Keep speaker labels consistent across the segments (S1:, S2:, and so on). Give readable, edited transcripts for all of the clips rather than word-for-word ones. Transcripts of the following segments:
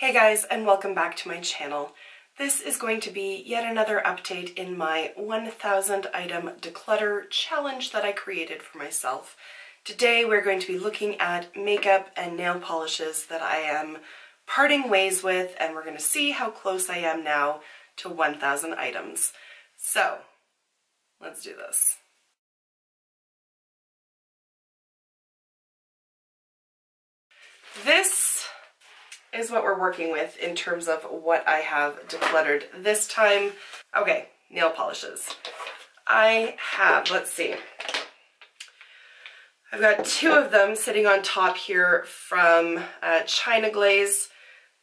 S1: Hey guys, and welcome back to my channel. This is going to be yet another update in my 1000 item declutter challenge that I created for myself. Today we're going to be looking at makeup and nail polishes that I am parting ways with, and we're going to see how close I am now to 1000 items. So, let's do this. This is what we're working with in terms of what I have decluttered this time. Okay, nail polishes. I have, let's see, I've got two of them sitting on top here from China Glaze.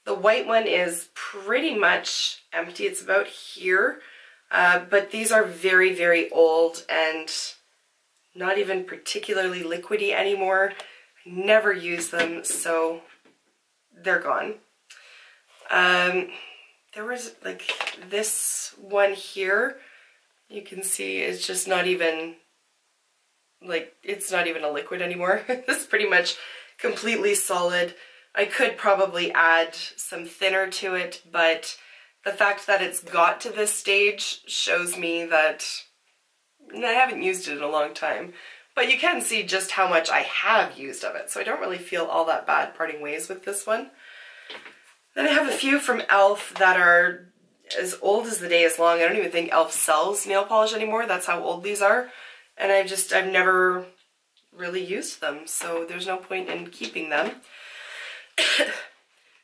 S1: The white one is pretty much empty, it's about here, but these are very, very old and not even particularly liquidy anymore. I never use them, so they're gone. There was like this one here, you can see it's just not even, like, it's not even a liquid anymore. It's pretty much completely solid. I could probably add some thinner to it, but the fact that it's got to this stage shows me that I haven't used it in a long time. But you can see just how much I have used of it, so I don't really feel all that bad parting ways with this one. Then I have a few from e.l.f. that are as old as the day is long. I don't even think e.l.f. sells nail polish anymore, that's how old these are. And I've never really used them, so there's no point in keeping them.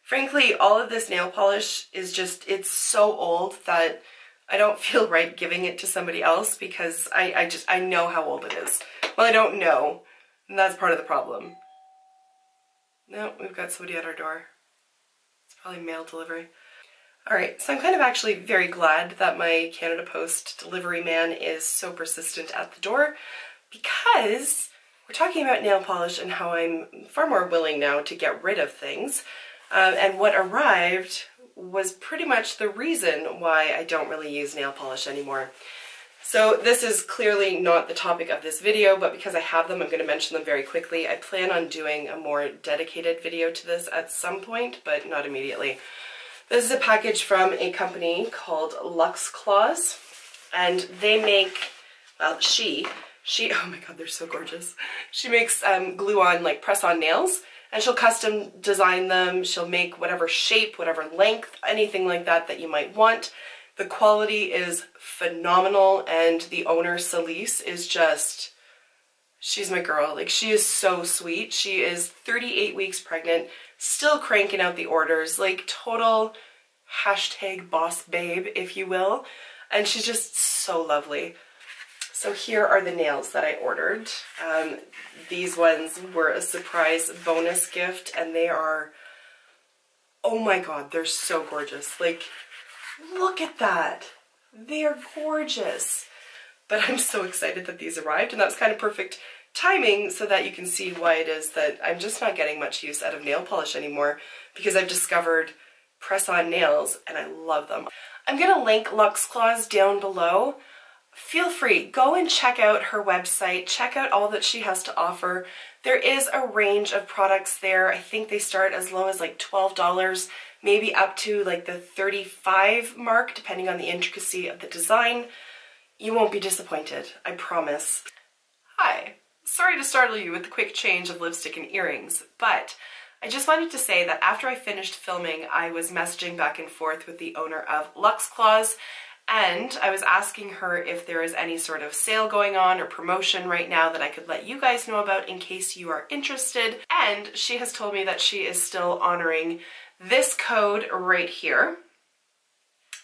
S1: Frankly, all of this nail polish is just, it's so old that I don't feel right giving it to somebody else because I know how old it is. Well, I don't know, and that's part of the problem. No, we've got somebody at our door. It's probably mail delivery. Alright, so I'm kind of actually very glad that my Canada Post delivery man is so persistent at the door, because we're talking about nail polish and how I'm far more willing now to get rid of things. And what arrived was pretty much the reason why I don't really use nail polish anymore. So this is clearly not the topic of this video, but because I have them, I'm going to mention them very quickly. I plan on doing a more dedicated video to this at some point, but not immediately. This is a package from a company called Luxe Claws, and they make, well, she, oh my god, they're so gorgeous. She makes glue-on, like press-on nails, and she'll custom design them. She'll make whatever shape, whatever length, anything like that that you might want. The quality is phenomenal, and the owner, Celise, is just, she's my girl. Like, she is so sweet. She is 38 weeks pregnant, still cranking out the orders, like total hashtag boss babe, if you will. And she's just so lovely. So here are the nails that I ordered. These ones were a surprise bonus gift, and they are, oh my god, they're so gorgeous. Like, look at that. They're gorgeous. But I'm so excited that these arrived, and that was kind of perfect timing so that you can see why it is that I'm just not getting much use out of nail polish anymore, because I've discovered press-on nails and I love them. I'm going to link Luxe Claws down below. Feel free, go and check out her website, check out all that she has to offer. There is a range of products there. I think they start as low as like $12, maybe up to like the $35 mark, depending on the intricacy of the design. You won't be disappointed, I promise. Hi, sorry to startle you with a quick change of lipstick and earrings, but I just wanted to say that after I finished filming, I was messaging back and forth with the owner of Luxe Claws, and I was asking her if there is any sort of sale going on or promotion right now that I could let you guys know about in case you are interested. And she has told me that she is still honoring this code right here.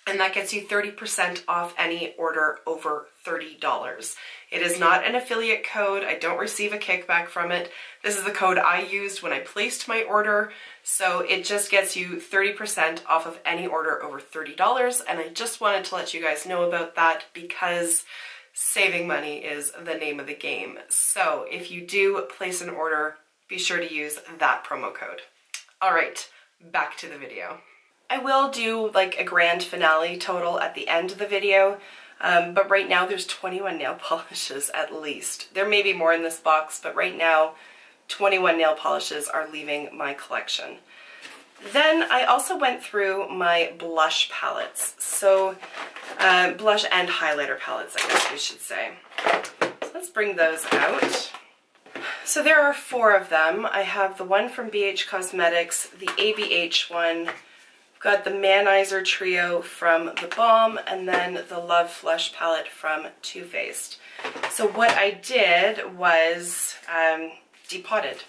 S1: And that gets you 30% off any order over $30. It is not an affiliate code. I don't receive a kickback from it. This is the code I used when I placed my order. So it just gets you 30% off of any order over $30. And I just wanted to let you guys know about that because saving money is the name of the game. So if you do place an order, be sure to use that promo code. All right, back to the video. I will do like a grand finale total at the end of the video, but right now there's 21 nail polishes at least. There may be more in this box, but right now 21 nail polishes are leaving my collection. Then I also went through my blush palettes. So blush and highlighter palettes, I guess we should say. So let's bring those out. So there are 4 of them. I have the one from BH Cosmetics, the ABH one, I've got the Manizer Trio from The Balm, and then the Love Flush palette from Too Faced. So what I did was depotted.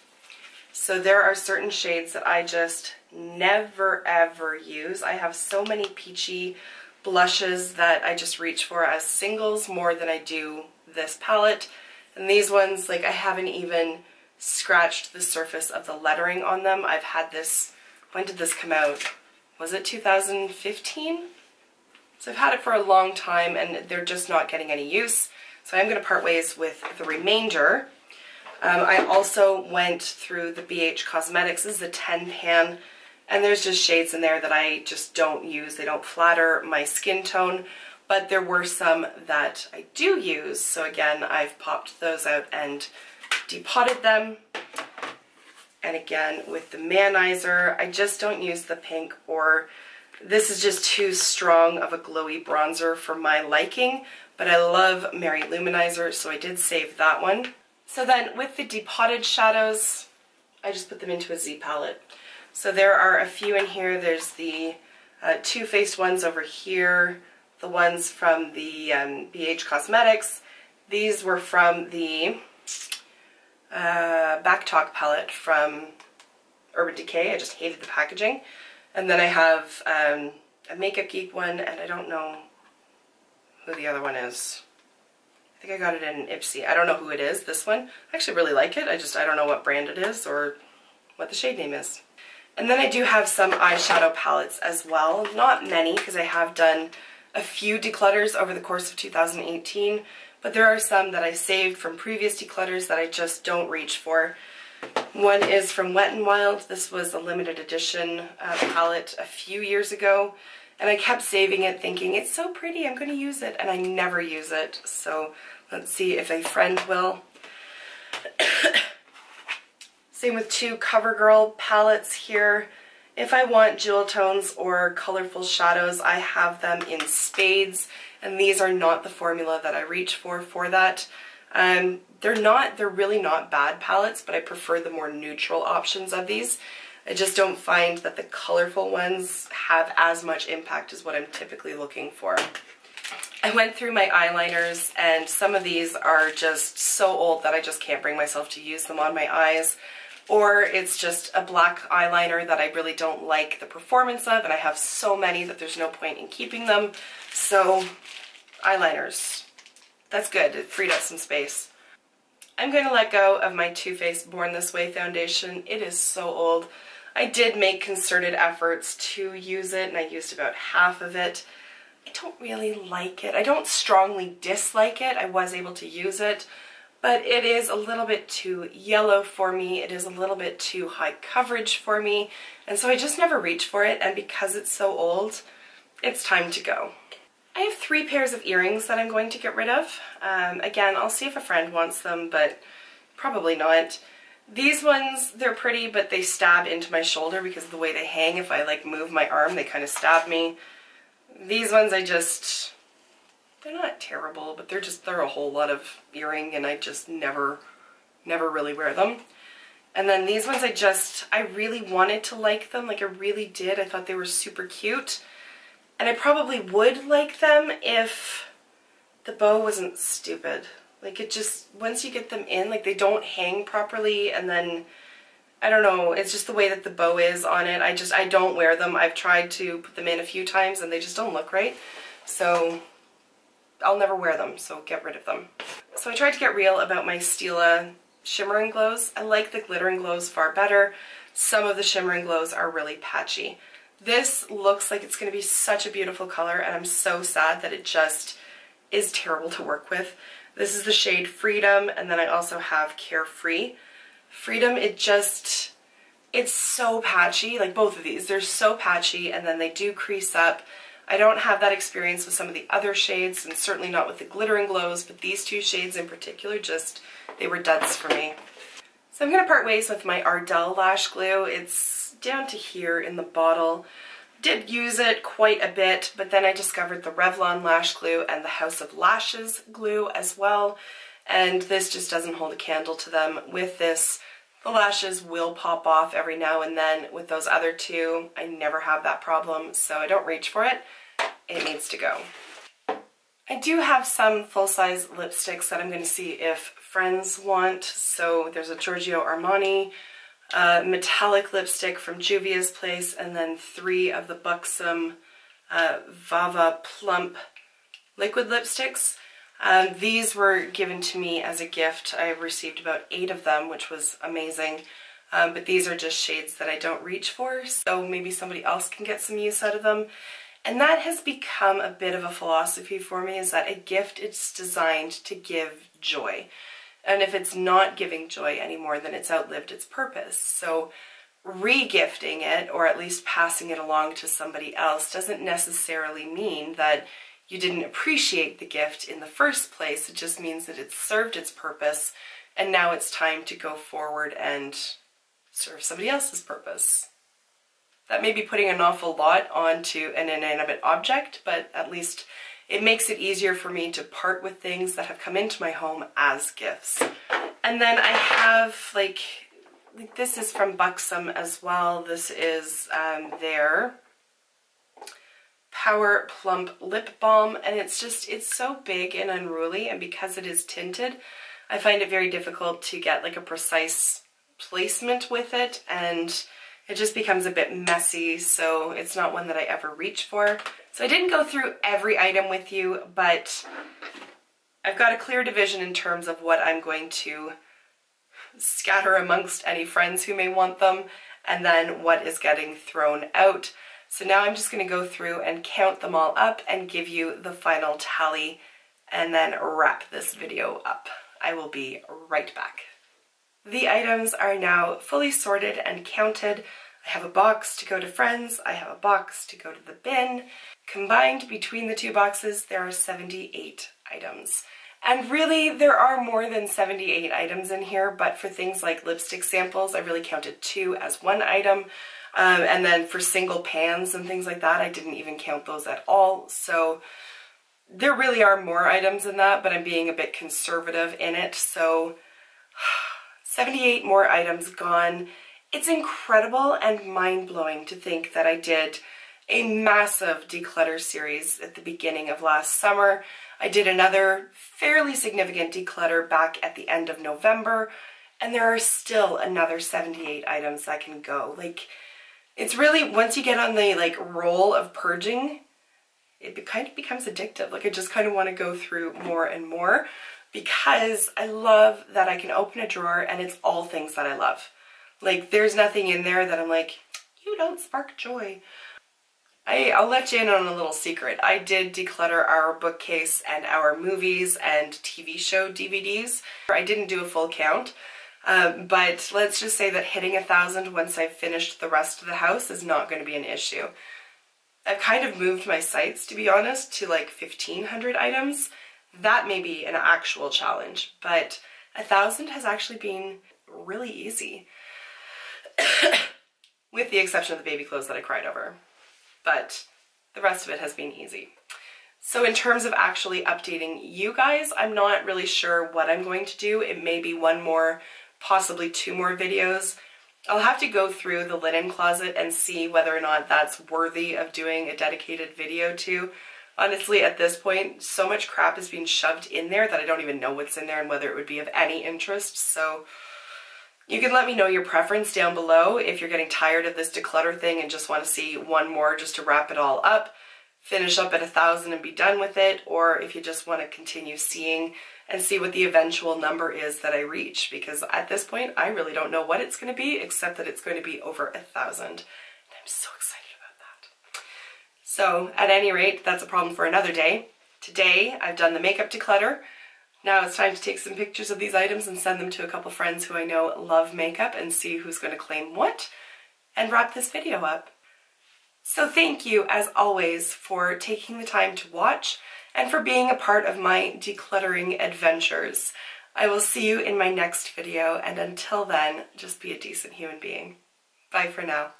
S1: So there are certain shades that I just never ever use. I have so many peachy blushes that I just reach for as singles more than I do this palette. And these ones, like, I haven't even scratched the surface of the lettering on them. I've had this, when did this come out? Was it 2015? So I've had it for a long time and they're just not getting any use. So I'm going to part ways with the remainder. I also went through the BH Cosmetics. This is the 10 pan, and there's just shades in there that I just don't use. They don't flatter my skin tone, but there were some that I do use. So again, I've popped those out and depotted them. And again, with the Manizer, I just don't use the pink, or this is just too strong of a glowy bronzer for my liking, but I love Mary Luminizer, so I did save that one. So then with the depotted shadows, I just put them into a Z palette. So there are a few in here. There's the Too Faced ones over here, the ones from the BH Cosmetics. These were from the Back Talk palette from Urban Decay. I just hated the packaging. And then I have a Makeup Geek one, and I don't know who the other one is. I think I got it in Ipsy. I don't know who it is, this one. I actually really like it. I don't know what brand it is or what the shade name is. And then I do have some eyeshadow palettes as well. Not many, because I have done a few declutters over the course of 2018, but there are some that I saved from previous declutters that I just don't reach for. One is from Wet n Wild. This was a limited edition palette a few years ago, and I kept saving it thinking, it's so pretty, I'm going to use it, and I never use it. So let's see if a friend will. Same with 2 CoverGirl palettes here. If I want jewel tones or colorful shadows, I have them in spades, and these are not the formula that I reach for that. They're really not bad palettes, but I prefer the more neutral options of these. I just don't find that the colorful ones have as much impact as what I'm typically looking for. I went through my eyeliners, and some of these are just so old that I just can't bring myself to use them on my eyes. Or it's just a black eyeliner that I really don't like the performance of, and I have so many that there's no point in keeping them. So, eyeliners. That's good. It freed up some space. I'm going to let go of my Too Faced Born This Way foundation. It is so old. I did make concerted efforts to use it, and I used about half of it. I don't really like it. I don't strongly dislike it. I was able to use it, but it is a little bit too yellow for me. It is a little bit too high coverage for me, and so I just never reach for it, and because it's so old, it's time to go. I have 3 pairs of earrings that I'm going to get rid of. Again, I'll see if a friend wants them, but probably not. These ones, they're pretty, but they stab into my shoulder because of the way they hang. If I like move my arm, they kind of stab me. These ones they're not terrible, but they're a whole lot of earring, and I just never really wear them. And then these ones I really wanted to like them, like I really did. I thought they were super cute. And I probably would like them if the bow wasn't stupid. Like, it just, once you get them in, like, they don't hang properly, and then, I don't know, it's just the way that the bow is on it. I don't wear them. I've tried to put them in a few times, and they just don't look right. So, I'll never wear them, so get rid of them. So I tried to get real about my Stila Shimmer and Glows. I like the Glitter and Glows far better. Some of the Shimmer and Glows are really patchy. This looks like it's going to be such a beautiful color, and I'm so sad that it just is terrible to work with. This is the shade Freedom, and then I also have Carefree. Freedom, it's so patchy, like both of these. They're so patchy, and then they do crease up. I don't have that experience with some of the other shades, and certainly not with the Glitter and Glows, but these 2 shades in particular, they were duds for me. So I'm going to part ways with my Ardell Lash Glue. It's down to here in the bottle. Did use it quite a bit, but then I discovered the Revlon lash glue and the House of Lashes glue as well, and this just doesn't hold a candle to them. With this, the lashes will pop off every now and then. With those other two, I never have that problem, so I don't reach for it. It needs to go. I do have some full-size lipsticks that I'm going to see if friends want. So there's a Giorgio Armani metallic lipstick from Juvia's Place, and then 3 of the Buxom Vava Plump liquid lipsticks. These were given to me as a gift. I received about 8 of them, which was amazing. But these are just shades that I don't reach for, so maybe somebody else can get some use out of them. And that has become a bit of a philosophy for me, is that a gift is designed to give joy. And if it's not giving joy anymore, then it's outlived its purpose. So re-gifting it, or at least passing it along to somebody else, doesn't necessarily mean that you didn't appreciate the gift in the first place. It just means that it's served its purpose, and now it's time to go forward and serve somebody else's purpose. That may be putting an awful lot onto an inanimate object, but at least it makes it easier for me to part with things that have come into my home as gifts. And then I have, like this is from Buxom as well. This is their Power Plump Lip Balm, and it's so big and unruly, and because it is tinted, I find it very difficult to get like a precise placement with it, and it just becomes a bit messy, so it's not one that I ever reach for. So I didn't go through every item with you, but I've got a clear division in terms of what I'm going to scatter amongst any friends who may want them, and then what is getting thrown out. So now I'm just going to go through and count them all up and give you the final tally, and then wrap this video up. I will be right back. The items are now fully sorted and counted. I have a box to go to friends, I have a box to go to the bin. Combined between the 2 boxes, there are 78 items. And really, there are more than 78 items in here, but for things like lipstick samples, I really counted 2 as 1 item. And then for single pans and things like that, I didn't even count those at all. So there really are more items than that, but I'm being a bit conservative in it. So 78 more items gone. It's incredible and mind-blowing to think that I did a massive declutter series at the beginning of last summer. I did another fairly significant declutter back at the end of November, and there are still another 78 items that can go. Like, it's really, once you get on the roll of purging, it kind of becomes addictive. Like, I just kind of want to go through more and more, because I love that I can open a drawer and it's all things that I love. Like, there's nothing in there that I'm like, you don't spark joy. I'll let you in on a little secret. I did declutter our bookcase and our movies and TV show DVDs. I didn't do a full count, but let's just say that hitting 1,000 once I've finished the rest of the house is not going to be an issue. I've kind of moved my sights, to be honest, to like 1,500 items. That may be an actual challenge, but 1,000 has actually been really easy. With the exception of the baby clothes that I cried over. But the rest of it has been easy. So in terms of actually updating you guys, I'm not really sure what I'm going to do. It may be 1 more, possibly 2 more videos. I'll have to go through the linen closet and see whether or not that's worthy of doing a dedicated video to. Honestly, at this point, so much crap is being shoved in there that I don't even know what's in there and whether it would be of any interest. So you can let me know your preference down below if you're getting tired of this declutter thing and just want to see 1 more just to wrap it all up, finish up at 1,000 and be done with it, or if you just want to continue seeing and see what the eventual number is that I reach, because at this point I really don't know what it's going to be, except that it's going to be over 1,000. And I'm so excited about that. So at any rate, that's a problem for another day. Today I've done the makeup declutter. Now it's time to take some pictures of these items and send them to a couple friends who I know love makeup and see who's going to claim what, and wrap this video up. So thank you, as always, for taking the time to watch and for being a part of my decluttering adventures. I will see you in my next video, and until then, just be a decent human being. Bye for now.